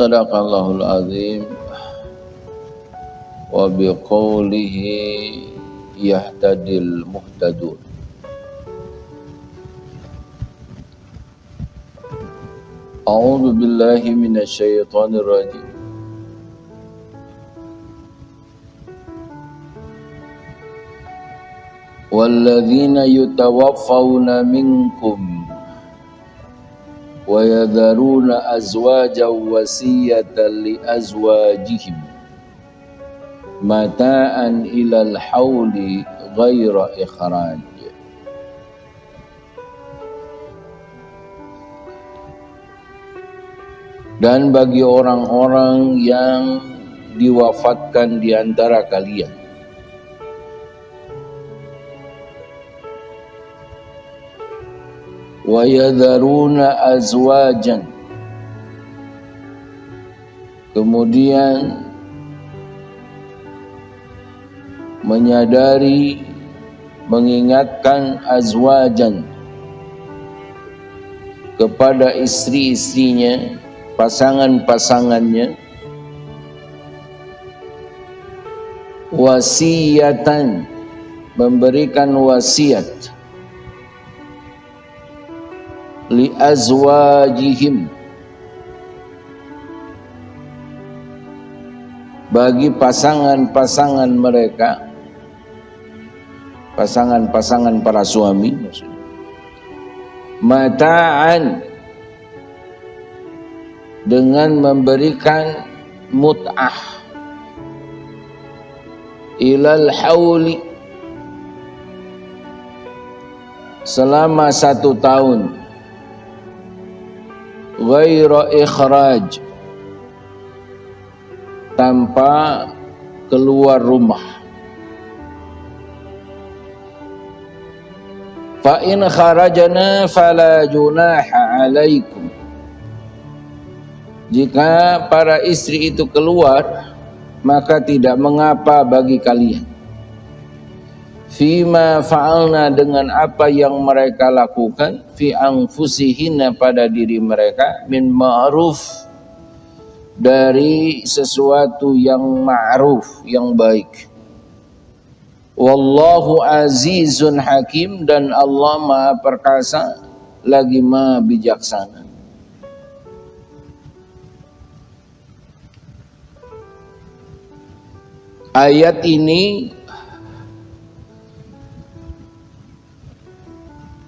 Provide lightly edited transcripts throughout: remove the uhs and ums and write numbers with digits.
Sadaqallahul azim wa biqaulihi yahtadil muhtadun. A'udzu billahi minasy syaithanir rajim. Walladzina yutawaffawna minkum wa yadharuna azwajan wasiyatan li azwajihim mata'an ilal hauli ghaira ikhraj. Dan bagi orang-orang yang diwafatkan di antara kalian wa yadharuna azwajan, kemudian menyadari, mengingatkan azwajan kepada istri-istrinya, pasangan-pasangannya, wasiyatan, memberikan wasiat, li azwajihim, bagi pasangan-pasangan mereka, pasangan-pasangan para suami maksudnya, mata'an, dengan memberikan mut'ah, ilal hauli, selama 1 tahun, ghaira ikhraj, tanpa keluar rumah. Fa in kharajna fala junaha alaikum, jika para istri itu keluar maka tidak mengapa bagi kalian, fima fa'alna, dengan apa yang mereka lakukan, fi anfusihinna, pada diri mereka, min ma'ruf, dari sesuatu yang ma'ruf, yang baik. Wallahu azizun hakim, dan Allah maha perkasa lagi maha bijaksana. Ayat ini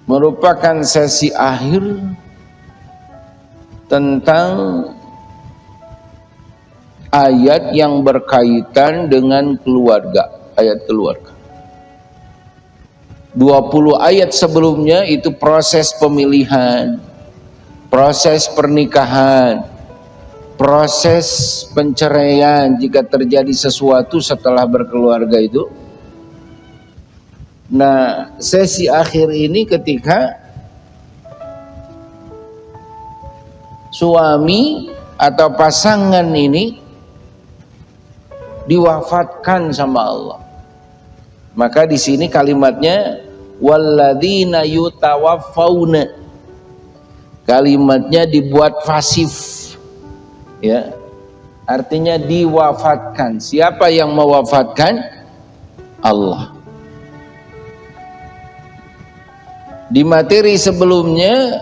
merupakan sesi akhir tentang ayat yang berkaitan dengan keluarga, ayat keluarga. 20 ayat sebelumnya itu proses pemilihan, proses pernikahan, proses penceraian jika terjadi sesuatu setelah berkeluarga itu. Nah, sesi akhir ini ketika suami atau pasangan ini diwafatkan sama Allah. Maka di sini kalimatnya walladzina yutawaffawna, kalimatnya dibuat pasif, ya, artinya diwafatkan. Siapa yang mewafatkan? Allah. Di materi sebelumnya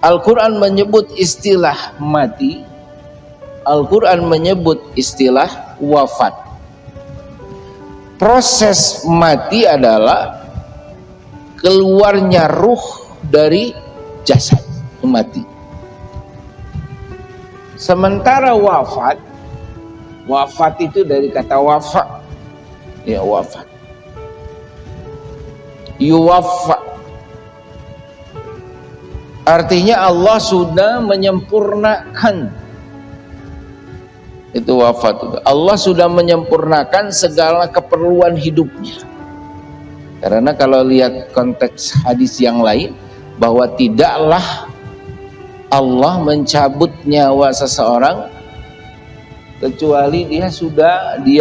Al-Quran menyebut istilah mati, Al-Quran menyebut istilah wafat. Proses mati adalah keluarnya ruh dari jasad, mati. Sementara wafat, wafat itu dari kata wafa, ya, wafat, yuwaffa, artinya Allah sudah menyempurnakan, itu wafat. Allah sudah menyempurnakan segala keperluan hidupnya. Karena kalau lihat konteks hadis yang lain, bahwa tidaklah Allah mencabut nyawa seseorang kecuali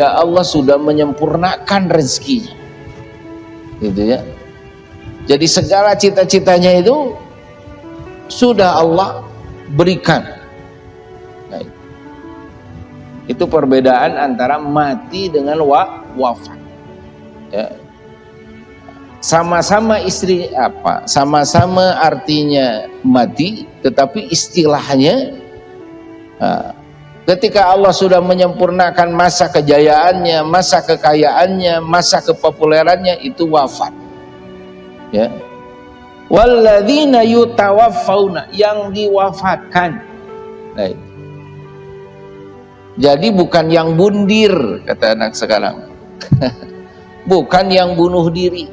Allah sudah menyempurnakan rezekinya, gitu ya. Jadi segala cita-citanya itu sudah Allah berikan. Nah, Itu perbedaan antara mati dengan wafat. Ya. Sama-sama istri apa? Sama-sama artinya mati, tetapi istilahnya ketika Allah sudah menyempurnakan masa kejayaannya, masa kekayaannya, masa kepopulerannya, itu wafat. Ya. Walladzina yutawaffawna, yang diwafatkan. Nah, jadi bukan yang bundir, kata anak sekarang. Bukan yang bunuh diri,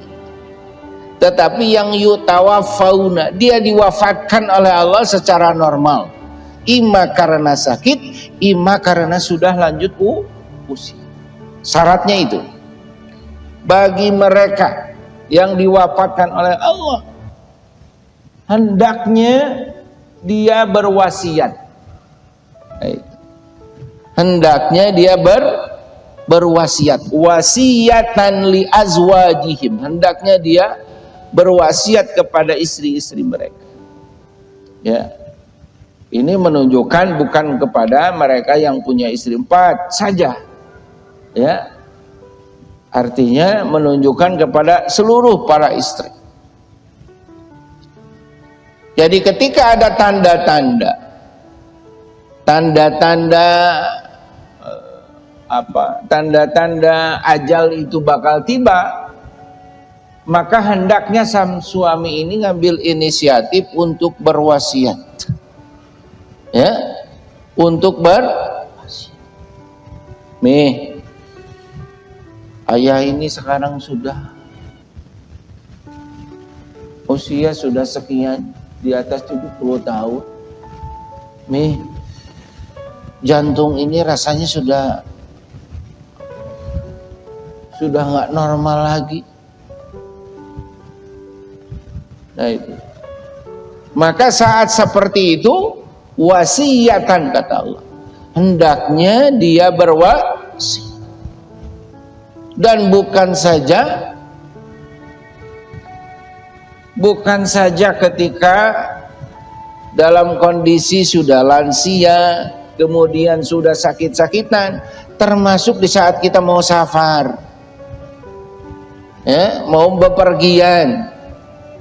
tetapi yang yutawaffawna, dia diwafatkan oleh Allah secara normal. Ima karena sakit, ima karena sudah lanjut usia. Syaratnya itu. Bagi mereka yang diwafatkan oleh Allah, hendaknya dia berwasiat. Hendaknya dia berwasiat, wasiatan li azwajihim, hendaknya dia berwasiat kepada istri-istri mereka. Ya, ini menunjukkan bukan kepada mereka yang punya istri 4 saja, ya, artinya menunjukkan kepada seluruh para istri. Jadi ketika ada tanda-tanda ajal itu bakal tiba, maka hendaknya sang suami ini ngambil inisiatif untuk berwasiat, ya, untuk berwasiat. Nih, ayah ini sekarang sudah usia sudah sekian, di atas 70 tahun. Nih, jantung ini rasanya sudah nggak normal lagi. Nah itu. Maka saat seperti itu wasiatan, kata Allah, hendaknya dia berwasiat. Dan bukan saja ketika dalam kondisi sudah lansia, kemudian sudah sakit-sakitan, termasuk di saat kita mau safar, ya, mau bepergian,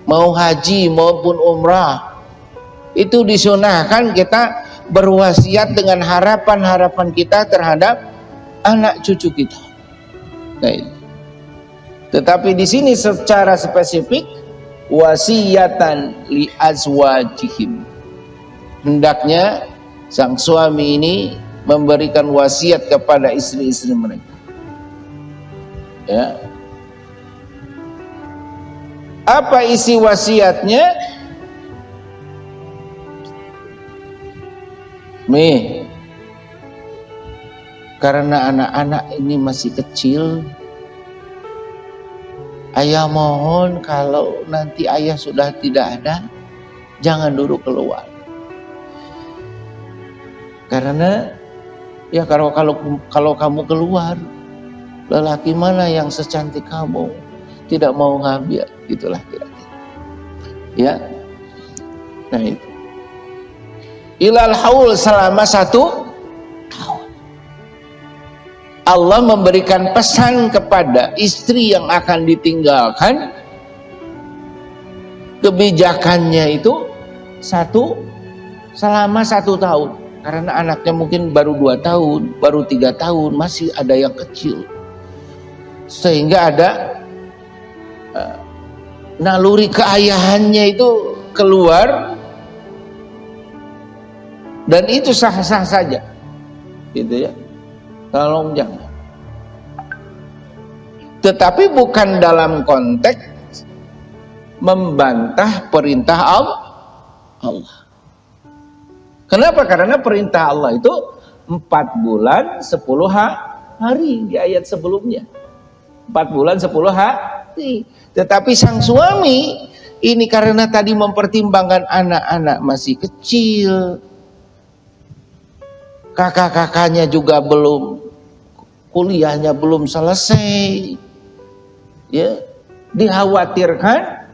mau haji maupun umrah, itu disunahkan kita berwasiat dengan harapan-harapan kita terhadap anak cucu kita. Nah, tetapi di sini secara spesifik wasiatan li azwajihim, hendaknya sang suami ini memberikan wasiat kepada istri-istri mereka. Ya. Apa isi wasiatnya? Nih, karena anak-anak ini masih kecil, ayah mohon kalau nanti ayah sudah tidak ada, jangan dulu keluar. Karena ya kalau kamu keluar, lelaki mana yang secantik kamu tidak mau ngambil, itulah kira-kira. Ya. Nah itu. Ilal haul, selama 1 tahun. Allah memberikan pesan kepada istri yang akan ditinggalkan, kebijakannya itu selama 1 tahun. Karena anaknya mungkin baru 2 tahun, baru 3 tahun, masih ada yang kecil. Sehingga ada naluri keayahannya itu keluar, dan itu sah-sah saja, gitu ya. Tolong jangan. Tetapi bukan dalam konteks membantah perintah Allah. Kenapa? Karena perintah Allah itu 4 bulan 10 hari di ayat sebelumnya. 4 bulan 10 hari. Tetapi sang suami ini karena tadi mempertimbangkan anak-anak masih kecil, kakak-kakaknya juga belum, kuliahnya belum selesai, ya, dikhawatirkan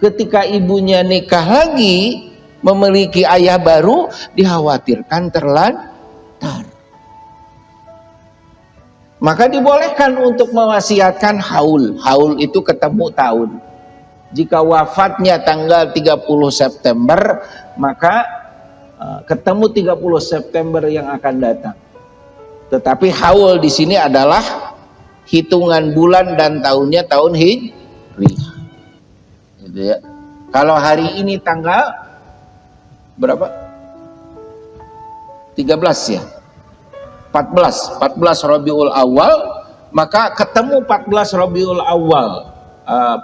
ketika ibunya nikah lagi, memiliki ayah baru, dikhawatirkan terlantar. Maka dibolehkan untuk mewasiatkan haul. Haul itu ketemu tahun. Jika wafatnya tanggal 30 September, maka ketemu 30 September yang akan datang. Tetapi haul di sini adalah hitungan bulan dan tahunnya tahun Hijriah. Gitu ya. Kalau hari ini tanggal berapa? 13 ya. 14 Rabiul Awal, maka ketemu 14 Rabiul Awal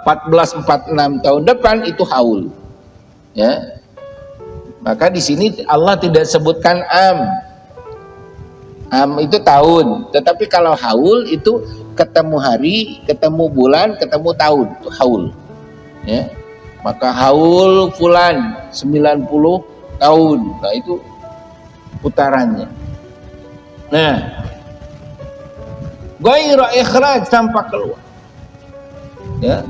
1446 tahun depan itu haul. Ya. Maka di sini Allah tidak sebutkan am itu tahun, tetapi kalau haul itu ketemu hari, ketemu bulan, ketemu tahun, itu haul. Ya. Maka haul fulan 90 tahun. Nah, itu putarannya. Nah, ghairu ikhraj, tanpa keluar. Ya.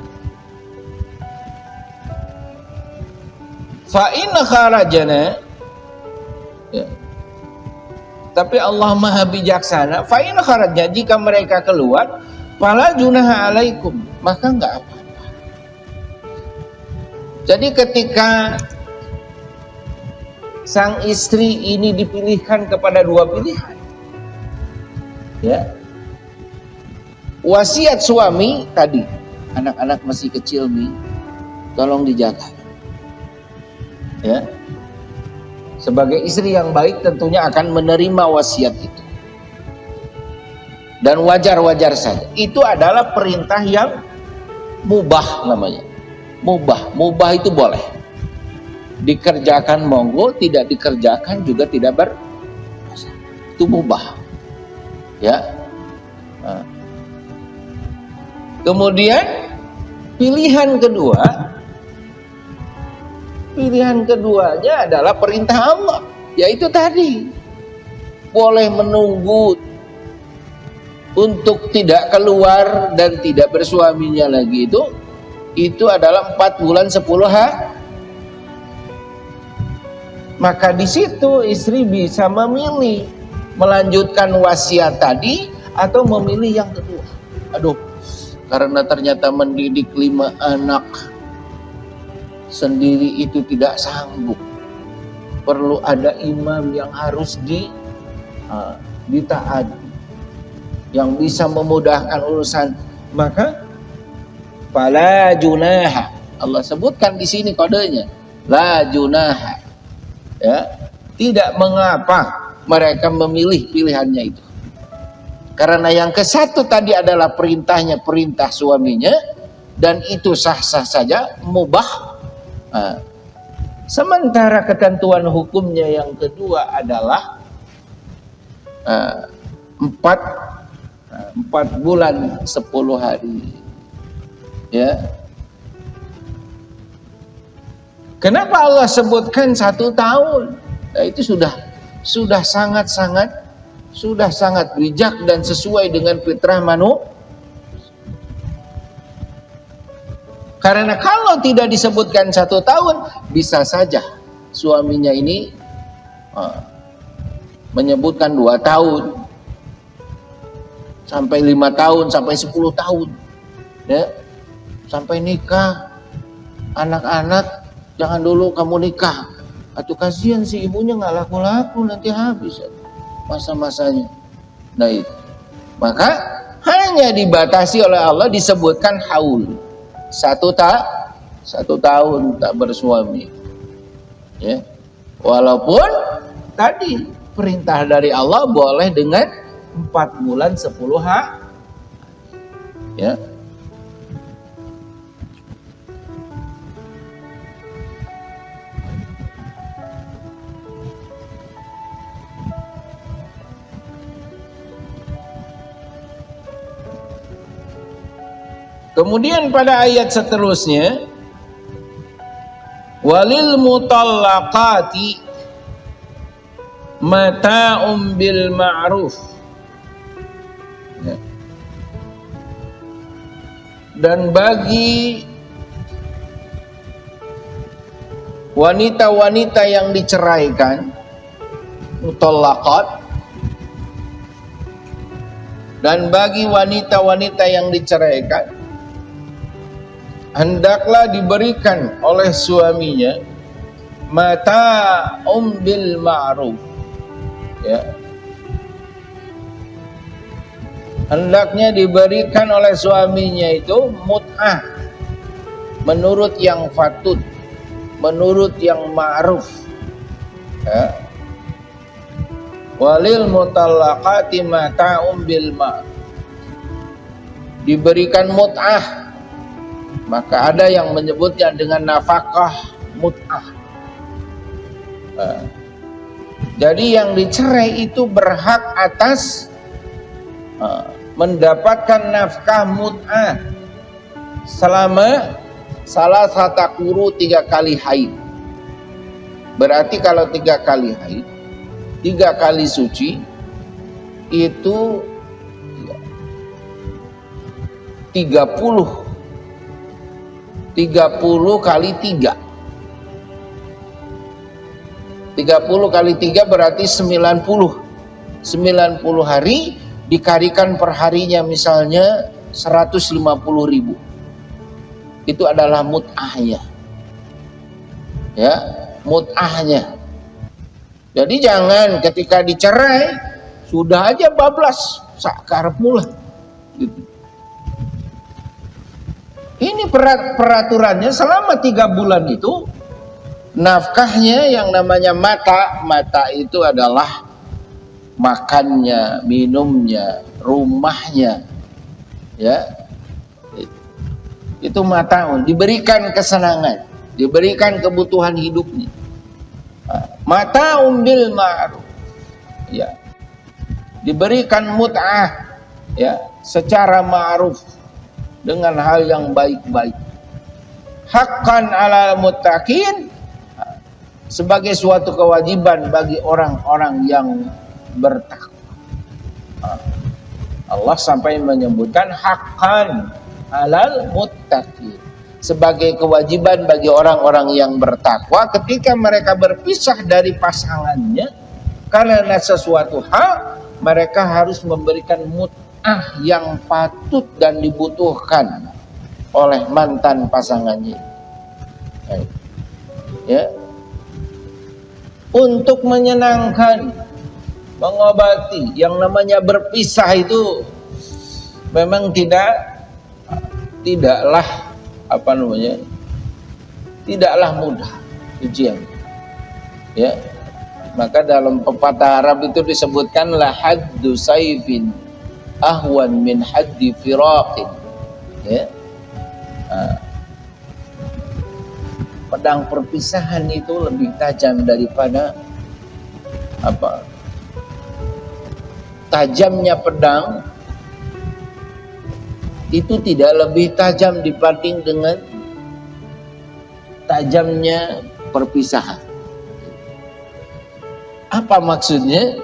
Fa in kharajana, ya. Tapi Allah Maha bijaksana. Fa in kharajna, jika mereka keluar, fala junaha alaikum, maka enggak apa-apa. Jadi ketika sang istri ini dipilihkan kepada dua pilihan, ya, wasiat suami tadi, anak-anak masih kecil nih, tolong dijaga. Ya, sebagai istri yang baik tentunya akan menerima wasiat itu, dan wajar-wajar saja. Itu adalah perintah yang mubah namanya. Mubah itu boleh dikerjakan, monggo, tidak dikerjakan juga tidak berdosa. Itu mubah. Ya. Nah. Kemudian pilihan keduanya adalah perintah Allah, yaitu tadi boleh menunggu untuk tidak keluar dan tidak bersuaminya lagi. Itu adalah 4 bulan 10 hari. Maka di situ istri bisa memilih melanjutkan wasiat tadi atau memilih yang kedua. Aduh, karena ternyata mendidik 5 anak sendiri itu tidak sanggup. Perlu ada imam yang harus ditaati, yang bisa memudahkan urusan. Maka fala junaha, Allah sebutkan di sini kodenya, la junaha. Ya, tidak mengapa mereka memilih pilihannya itu. Karena yang ke satu tadi adalah perintahnya, perintah suaminya, dan itu sah-sah saja, mubah. Nah, sementara ketentuan hukumnya yang kedua adalah 4 bulan 10 hari. Ya. Kenapa Allah sebutkan 1 tahun? Nah, itu sudah sangat bijak dan sesuai dengan fitrah manusia. Karena kalau tidak disebutkan 1 tahun, bisa saja suaminya ini menyebutkan 2 tahun, sampai 5 tahun, sampai 10 tahun, ya, sampai nikah. Anak-anak, jangan dulu kamu nikah. Atau kasihan si ibunya nggak laku-laku, nanti habis masa-masanya. Nah itu, maka hanya dibatasi oleh Allah, disebutkan haul, 1 tahun tak bersuami. Ya, walaupun tadi perintah dari Allah boleh dengan 4 bulan 10 hari. Ya. Kemudian pada ayat seterusnya, walil mutallaqati mata'um bil ma'ruf. Ya. Dan bagi wanita-wanita yang diceraikan, mutallaqat, Dan bagi wanita-wanita yang diceraikan, hendaklah diberikan oleh suaminya mata'um bil ma'ruf, ya. Hendaknya diberikan oleh suaminya itu mut'ah menurut yang fatut, menurut yang ma'ruf, ya. Walil mutallaqati mata'um bil ma'ruf, diberikan mut'ah. Maka ada yang menyebutnya dengan nafkah mut'ah. Jadi yang dicerai itu berhak atas mendapatkan nafkah mut'ah selama salah satu kuru 3 kali haid. Berarti kalau 3 kali haid, 3 kali suci, itu 30 kali 3. 30 kali 3 berarti 90 hari, dikalikan per harinya misalnya 150.000. Itu adalah mut'ahnya, ya, mut'ahnya. Jadi jangan ketika dicerai sudah aja bablas sakarep mula gitu. Ini peraturannya selama 3 bulan itu nafkahnya yang namanya mata itu adalah makannya, minumnya, rumahnya, ya. Itu mata, diberikan kesenangan, diberikan kebutuhan hidupnya. Mata bil ma'ruf, ya, diberikan mut'ah, ya, secara ma'ruf dengan hal yang baik-baik. Haqqan 'alal muttaqin, sebagai suatu kewajiban bagi orang-orang yang bertakwa. Allah sampai menyebutkan haqqan 'alal muttaqin, sebagai kewajiban bagi orang-orang yang bertakwa ketika mereka berpisah dari pasangannya karena sesuatu hal, mereka harus memberikan mut'ah yang patut dan dibutuhkan oleh mantan pasangannya, ya, untuk menyenangkan, mengobati. Yang namanya berpisah itu memang tidaklah tidaklah mudah ujian, ya. Maka dalam pepatah Arab itu disebutkan la haddu sayfin ahwan min haddi firaqin, ya. Pedang perpisahan itu lebih tajam daripada tajamnya pedang itu tidak lebih tajam dibanding dengan tajamnya perpisahan. Apa maksudnya?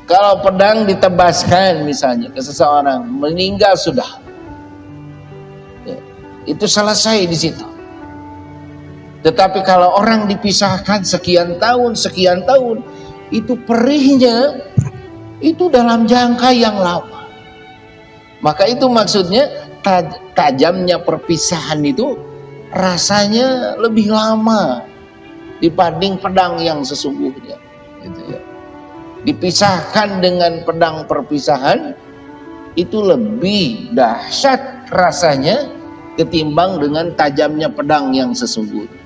Kalau pedang ditebaskan misalnya ke seseorang, meninggal sudah, ya, itu selesai di situ. Tetapi kalau orang dipisahkan sekian tahun, itu perihnya itu dalam jangka yang lama. Maka itu maksudnya tajamnya perpisahan itu rasanya lebih lama dibanding pedang yang sesungguhnya, gitu ya. Dipisahkan dengan pedang perpisahan itu lebih dahsyat rasanya ketimbang dengan tajamnya pedang yang sesungguhnya.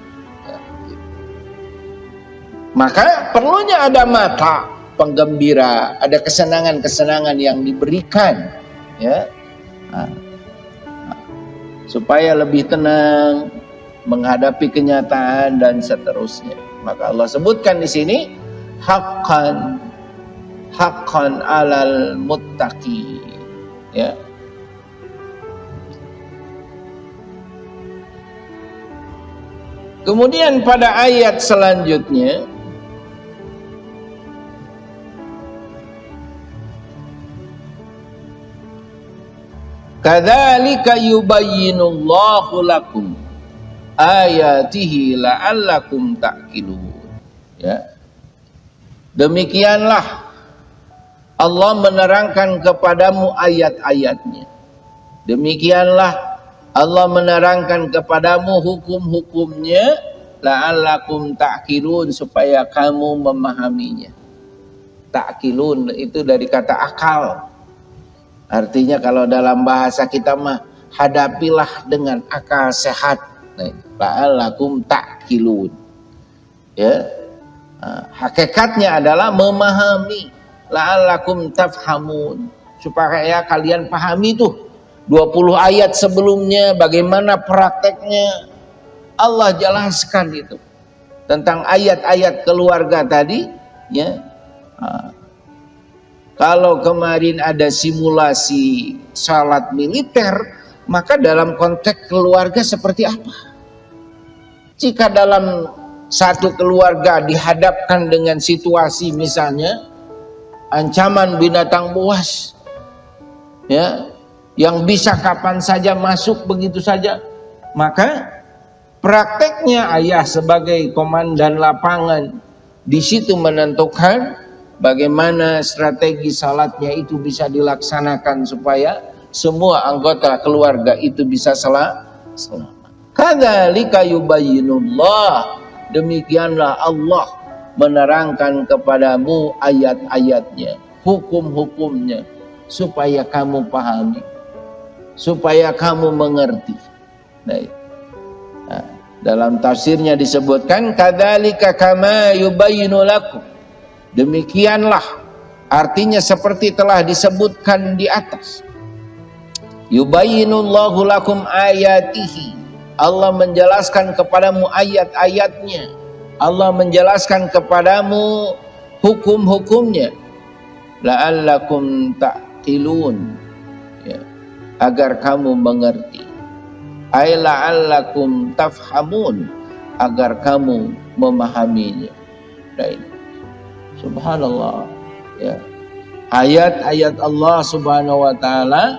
Maka perlunya ada mata penggembira, ada kesenangan-kesenangan yang diberikan, ya, supaya lebih tenang menghadapi kenyataan dan seterusnya. Maka Allah sebutkan di sini haqqan 'alal muttaqi, ya. Kemudian pada ayat selanjutnya kadzalika yubayyinullahu lakum ayatihi la'allakum ta'qilun, ya. Demikianlah Allah menerangkan kepadamu ayat-ayatnya. Demikianlah Allah menerangkan kepadamu hukum-hukumnya, la'allakum ta'qilun, supaya kamu memahaminya. Ta'qilun itu dari kata akal. Artinya kalau dalam bahasa kita mah, hadapilah dengan akal sehat. La'allakum ta'qilun. Ya. Hakikatnya adalah memahami. La'allakum tafhamun, supaya kalian pahami tuh 20 ayat sebelumnya bagaimana prakteknya. Allah jelaskan itu tentang ayat-ayat keluarga tadi, ya. Kalau kemarin ada simulasi salat militer, maka dalam konteks keluarga seperti apa? Jika dalam satu keluarga dihadapkan dengan situasi misalnya ancaman binatang buas, ya, yang bisa kapan saja masuk begitu saja, maka prakteknya ayah sebagai komandan lapangan di situ menentukan bagaimana strategi salatnya itu bisa dilaksanakan supaya semua anggota keluarga itu bisa selamat. Kadzalika yubayyinullah, demikianlah Allah menerangkan kepadamu ayat-ayatnya, hukum-hukumnya, supaya kamu pahami, supaya kamu mengerti. Nah, dalam tafsirnya disebutkan kadzalika kama yubayyinu lakum, demikianlah, artinya seperti telah disebutkan di atas. Yubayyinullahu lakum ayatihi, Allah menjelaskan kepadamu ayat-ayatnya, Allah menjelaskan kepadamu hukum-hukumnya, la'allakum ta'qilun, ya, agar kamu mengerti. Ay la'allakum tafhamun, agar kamu memahaminya. Subhanallah, ya. Ayat-ayat Allah Subhanahu wa taala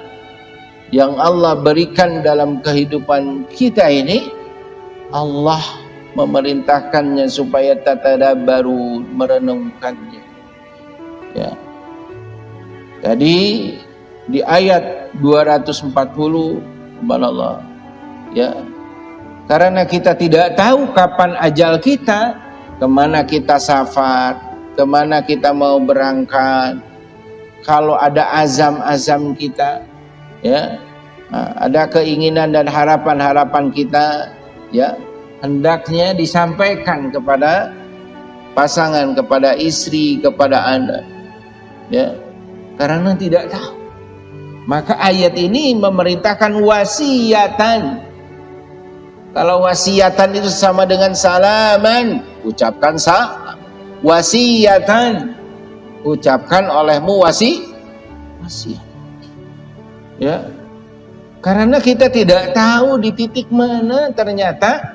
yang Allah berikan dalam kehidupan kita ini, Allah memerintahkannya supaya tatadabbaru, merenungkannya. Ya. Jadi di ayat 240, subhanallah, ya. Karena kita tidak tahu kapan ajal kita, kemana kita safar, kemana kita mau berangkat. Kalau ada azam-azam kita, ya, ada keinginan dan harapan-harapan kita, ya, hendaknya disampaikan kepada pasangan, kepada istri, kepada anak, ya, karena tidak tahu. Maka ayat ini memerintahkan wasiatan. Kalau wasiatan itu sama dengan salaman, ucapkan salam. Wasiatan, ucapkan olehmu wasiat. Ya, karena kita tidak tahu di titik mana ternyata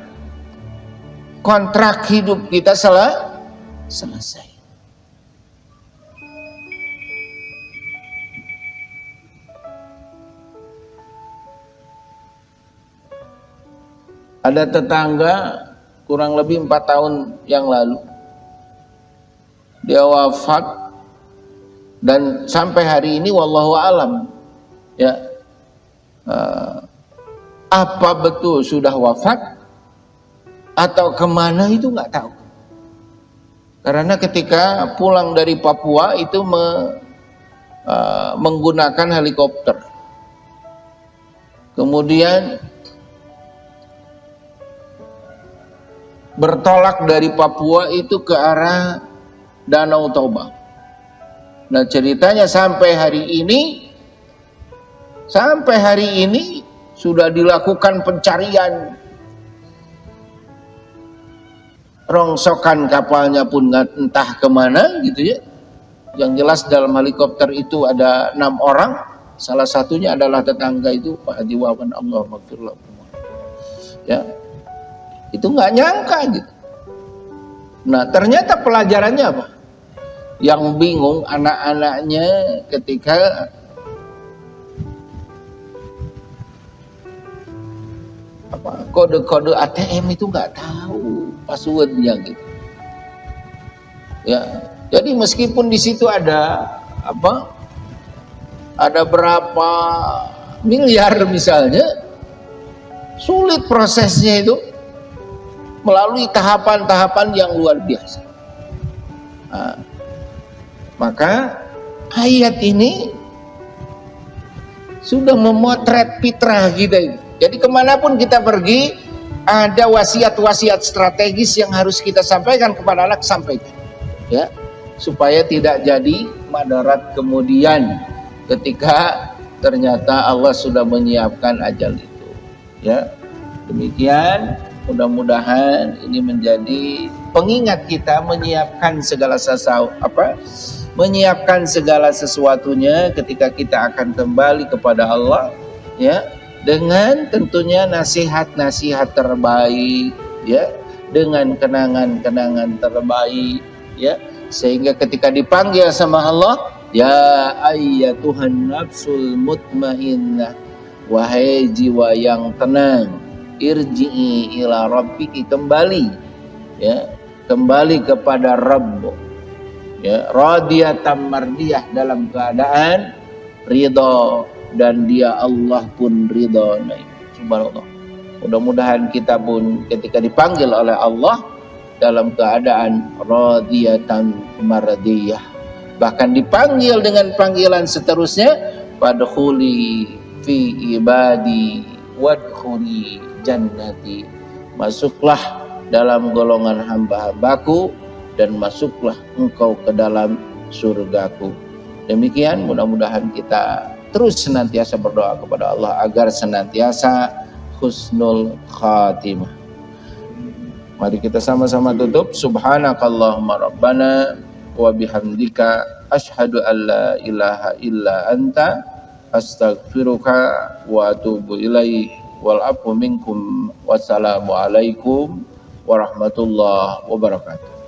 kontrak hidup kita selesai. Ada tetangga kurang lebih 4 tahun yang lalu dia wafat, dan sampai hari ini wallahu alam, ya, apa betul sudah wafat atau kemana itu nggak tahu. Karena ketika pulang dari Papua itu menggunakan helikopter, kemudian bertolak dari Papua itu ke arah Danau Toba. Nah, ceritanya sampai hari ini sudah dilakukan pencarian. Rongsokan kapalnya pun entah kemana gitu, ya. Yang jelas dalam helikopter itu ada 6 orang. Salah satunya adalah tetangga itu Pak Haji Wawan, Allah maghfirlah. Ya, itu nggak nyangka gitu. Nah, ternyata pelajarannya apa? Yang bingung anak-anaknya ketika kode-kode ATM itu nggak tahu passwordnya gitu. Ya, jadi meskipun di situ ada ada berapa miliar misalnya, sulit prosesnya itu melalui tahapan-tahapan yang luar biasa. Maka ayat ini sudah memotret fitrah kita. Jadi kemanapun kita pergi, ada wasiat-wasiat strategis yang harus kita sampaikan kepada anak, sampaikan, ya, supaya tidak jadi madarat kemudian ketika ternyata Allah sudah menyiapkan ajal itu. Ya, demikian. Mudah-mudahan ini menjadi pengingat kita menyiapkan segala sesuatu, menyiapkan segala sesuatunya ketika kita akan kembali kepada Allah, ya, dengan tentunya nasihat-nasihat terbaik, ya, dengan kenangan-kenangan terbaik, ya, sehingga ketika dipanggil sama Allah, ya ayyatuhan nafsul mutmainnah, wahai jiwa yang tenang, irji'i ila rabbiki, kembali, ya, kembali kepada Rabb, ya, radiyatan mardiyah, dalam keadaan ridha, dan dia Allah pun ridha. Subhanallah. Mudah-mudahan kita pun ketika dipanggil oleh Allah dalam keadaan radiyatan mardiyah, bahkan dipanggil dengan panggilan seterusnya, fadkhuli fi ibadi wadkhuli jannati, masuklah dalam golongan hamba-hambaku dan masuklah engkau ke dalam surgaku. Demikian, mudah-mudahan kita terus senantiasa berdoa kepada Allah agar senantiasa husnul khatimah. Mari kita sama-sama tutup. Subhanakallahumma rabbana wa bihamdika asyhadu an la ilaha illa anta astaghfiruka wa atubu ilaik. Wal afu minkum. Wassalamu alaikum warahmatullahi wabarakatuh.